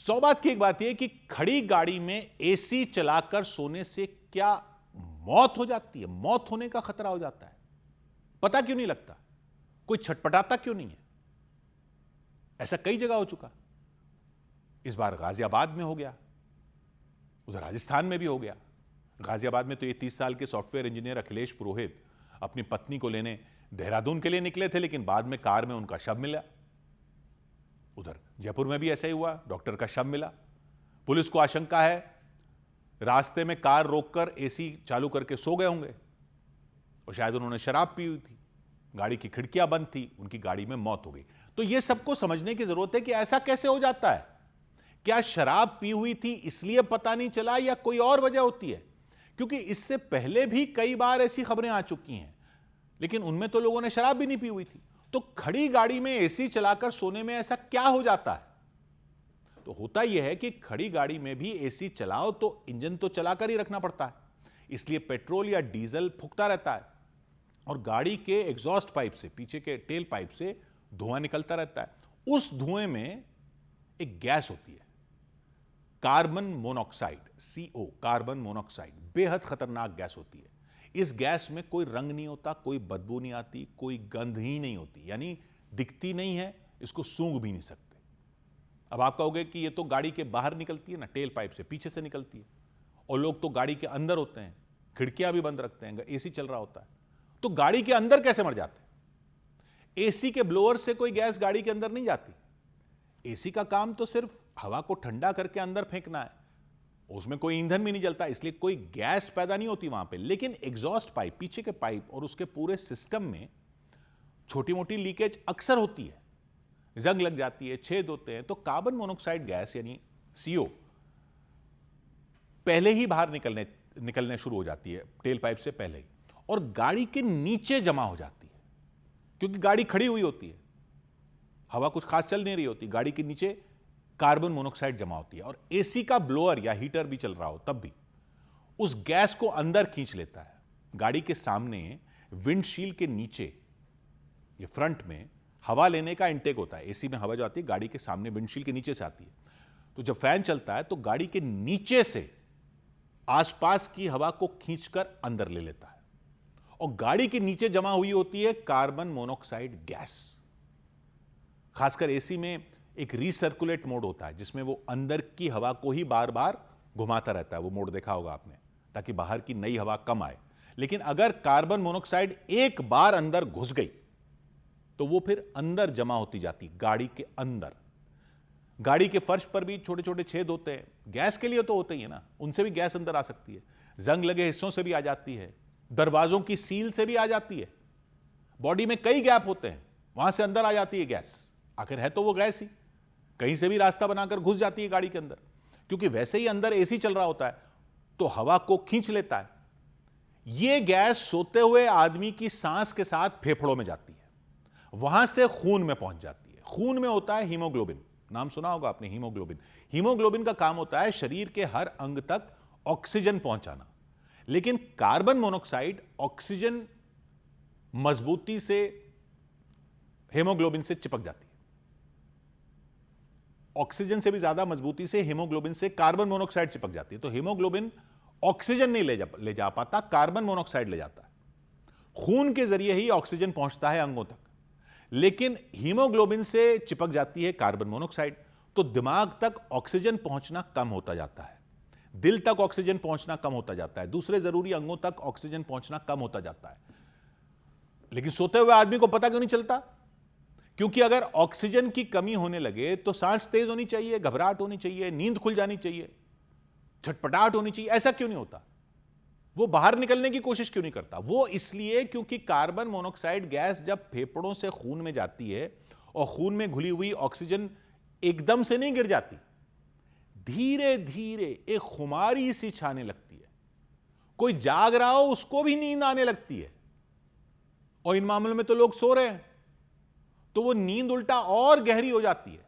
100 बात की एक बात यह कि खड़ी गाड़ी में एसी चलाकर सोने से क्या मौत हो जाती है, मौत होने का खतरा हो जाता है? पता क्यों नहीं लगता? कोई छटपटाता क्यों नहीं है? ऐसा कई जगह हो चुका। इस बार गाजियाबाद में हो गया, उधर राजस्थान में भी हो गया। गाजियाबाद में तो ये 30 साल के सॉफ्टवेयर इंजीनियर अखिलेश पुरोहित अपनी पत्नी को लेने देहरादून के लिए निकले थे, लेकिन बाद में कार में उनका शव मिला। उधर जयपुर में भी ऐसा ही हुआ, डॉक्टर का शव मिला। पुलिस को आशंका है रास्ते में कार रोककर एसी चालू करके सो गए होंगे और शायद उन्होंने शराब पी हुई थी, गाड़ी की खिड़कियां बंद थी, उनकी गाड़ी में मौत हो गई। तो यह सबको समझने की जरूरत है कि ऐसा कैसे हो जाता है। क्या शराब पी हुई थी इसलिए पता नहीं चला या कोई और वजह होती है? क्योंकि इससे पहले भी कई बार ऐसी खबरें आ चुकी हैं, लेकिन उनमें तो लोगों ने शराब भी नहीं पी हुई थी। तो खड़ी गाड़ी में एसी चलाकर सोने में ऐसा क्या हो जाता है? तो होता यह है कि खड़ी गाड़ी में भी एसी चलाओ तो इंजन तो चलाकर ही रखना पड़ता है, इसलिए पेट्रोल या डीजल फूकता रहता है और गाड़ी के एग्जॉस्ट पाइप से, पीछे के टेल पाइप से धुआं निकलता रहता है। उस धुएं में एक गैस होती है, carbon monoxide, CO, carbon monoxide. बेहद खतरनाक गैस होती है। इस गैस में कोई रंग नहीं होता, कोई बदबू नहीं आती, कोई गंध ही नहीं होती, यानी दिखती नहीं है, इसको सूंघ भी नहीं सकते। अब आप कहोगे कि ये तो गाड़ी के बाहर निकलती है ना, टेल पाइप से, पीछे से निकलती है, और लोग तो गाड़ी के अंदर होते हैं, खिड़कियां भी बंद रखते हैं, एसी चल रहा होता है, तो गाड़ी के अंदर कैसे मर जाते हैं? एसी के ब्लोअर से कोई गैस गाड़ी के अंदर नहीं जाती। एसी का काम तो सिर्फ हवा को ठंडा करके अंदर फेंकना है, उसमें कोई ईंधन भी नहीं जलता, इसलिए कोई गैस पैदा नहीं होती वहां पे। लेकिन एग्जॉस्ट पाइप, पीछे के पाइप और उसके पूरे सिस्टम में छोटी मोटी लीकेज अक्सर होती है, जंग लग जाती है, छेद होते हैं, तो कार्बन मोनोऑक्साइड गैस यानी CO पहले ही बाहर निकलने शुरू हो जाती है, टेल पाइप से पहले ही, और गाड़ी के नीचे जमा हो जाती है। क्योंकि गाड़ी खड़ी हुई होती है, हवा कुछ खास चल नहीं रही होती, गाड़ी के नीचे कार्बन मोनोऑक्साइड जमा होती है, और एसी का ब्लोअर या हीटर भी चल रहा हो तब भी उस गैस को अंदर खींच लेता है। गाड़ी के सामने विंडशील्ड के नीचे, ये फ्रंट में हवा लेने का इंटेक होता है। एसी में हवा जो आती है गाड़ी के सामने विंडशील्ड के नीचे से आती है, तो जब फैन चलता है तो गाड़ी के नीचे से आसपास की हवा को खींचकर अंदर ले लेता है, और गाड़ी के नीचे जमा हुई होती है कार्बन मोनोऑक्साइड गैस। खासकर एसी में एक रीसर्कुलेट मोड होता है, जिसमें वो अंदर की हवा को ही बार बार घुमाता रहता है, वो मोड देखा होगा आपने, ताकि बाहर की नई हवा कम आए। लेकिन अगर कार्बन मोनोऑक्साइड एक बार अंदर घुस गई तो वो फिर अंदर जमा होती जाती, गाड़ी के अंदर। गाड़ी के फर्श पर भी छोटे छोटे छेद होते हैं, गैस के लिए तो होते ही है ना, उनसे भी गैस अंदर आ सकती है, जंग लगे हिस्सों से भी आ जाती है, दरवाजों की सील से भी आ जाती है, बॉडी में कई गैप होते हैं, वहां से अंदर आ जाती है गैस। आखिर है तो वो गैस ही, कहीं से भी रास्ता बनाकर घुस जाती है गाड़ी के अंदर, क्योंकि वैसे ही अंदर एसी चल रहा होता है तो हवा को खींच लेता है। यह गैस सोते हुए आदमी की सांस के साथ फेफड़ों में जाती है, वहां से खून में पहुंच जाती है। खून में होता है हीमोग्लोबिन, नाम सुना होगा आपने, हीमोग्लोबिन। हीमोग्लोबिन का काम होता है शरीर के हर अंग तक ऑक्सीजन पहुंचाना, लेकिन कार्बन मोनोऑक्साइड ऑक्सीजन मजबूती से हीमोग्लोबिन से चिपक जाती है, ऑक्सीजन से भी ज्यादा मजबूती से हीमोग्लोबिन से कार्बन मोनोऑक्साइड चिपक जाती है। तो हीमोग्लोबिन ऑक्सीजन नहीं ले जा पाता, कार्बन मोनोऑक्साइड ले जाता है। खून के जरिए ही ऑक्सीजन पहुंचता है अंगों तक, लेकिन हीमोग्लोबिन से चिपक जाती है कार्बन मोनोऑक्साइड, तो दिमाग तक ऑक्सीजन पहुंचना कम होता जाता है, दिल तक ऑक्सीजन पहुंचना कम होता जाता है, दूसरे जरूरी अंगों तक ऑक्सीजन पहुंचना कम होता जाता है। लेकिन सोते हुए आदमी को पता क्यों नहीं चलता? क्योंकि अगर ऑक्सीजन की कमी होने लगे तो सांस तेज होनी चाहिए, घबराहट होनी चाहिए, नींद खुल जानी चाहिए, छटपटाहट होनी चाहिए। ऐसा क्यों नहीं होता? वो बाहर निकलने की कोशिश क्यों नहीं करता? वो इसलिए क्योंकि कार्बन मोनोऑक्साइड गैस जब फेफड़ों से खून में जाती है और खून में घुली हुई ऑक्सीजन एकदम से नहीं गिर जाती, धीरे धीरे एक खुमारी सी छाने लगती है। कोई जाग रहा हो उसको भी नींद आने लगती है, और इन मामलों में तो लोग सो रहे हैं, तो वो नींद उल्टा और गहरी हो जाती है।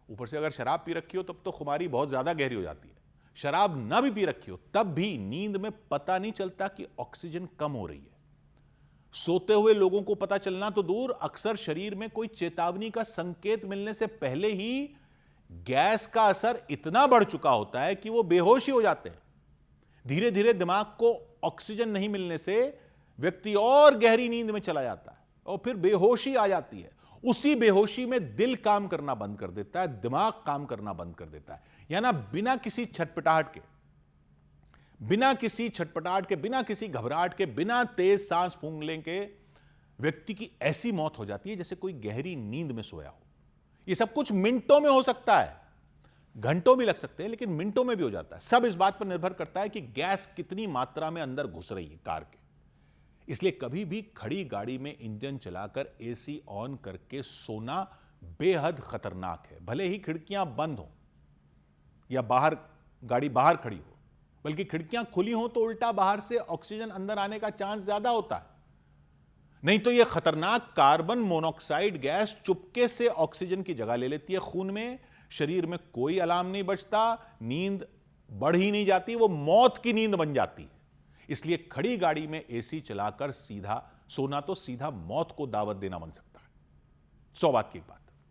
ऊपर से अगर शराब पी रखी हो तब तो खुमारी बहुत ज्यादा गहरी हो जाती है। शराब ना भी पी रखी हो तब भी नींद में पता नहीं चलता कि ऑक्सीजन कम हो रही है। सोते हुए लोगों को पता चलना तो दूर, अक्सर शरीर में कोई चेतावनी का संकेत मिलने से पहले ही गैस का असर इतना बढ़ चुका होता है कि वो बेहोश ही हो जाते हैं। धीरे धीरे दिमाग को ऑक्सीजन नहीं मिलने से व्यक्ति और गहरी नींद में चला जाता है और फिर बेहोशी आ जाती है। उसी बेहोशी में दिल काम करना बंद कर देता है, दिमाग काम करना बंद कर देता है। यानी बिना किसी छटपटाहट के, बिना किसी घबराहट के, बिना तेज सांस फूंकने के व्यक्ति की ऐसी मौत हो जाती है जैसे कोई गहरी नींद में सोया हो। यह सब कुछ मिनटों में हो सकता है, घंटों भी लग सकते हैं, लेकिन मिनटों में भी हो जाता है। सब इस बात पर निर्भर करता है कि गैस कितनी मात्रा में अंदर घुस रही है कार के। इसलिए कभी भी खड़ी गाड़ी में इंजन चलाकर एसी ऑन करके सोना बेहद खतरनाक है। भले ही खिड़कियां बंद हो या गाड़ी बाहर खड़ी हो, बल्कि खिड़कियां खुली हो तो उल्टा बाहर से ऑक्सीजन अंदर आने का चांस ज्यादा होता है। नहीं तो यह खतरनाक कार्बन मोनोऑक्साइड गैस चुपके से ऑक्सीजन की जगह ले लेती है खून में। शरीर में कोई अलार्म नहीं बजता, नींद बढ़ ही नहीं जाती, वो मौत की नींद बन जाती है। इसलिए खड़ी गाड़ी में एसी चलाकर सीधा सोना तो सीधा मौत को दावत देना बन सकता है। 100 बात की एक बात।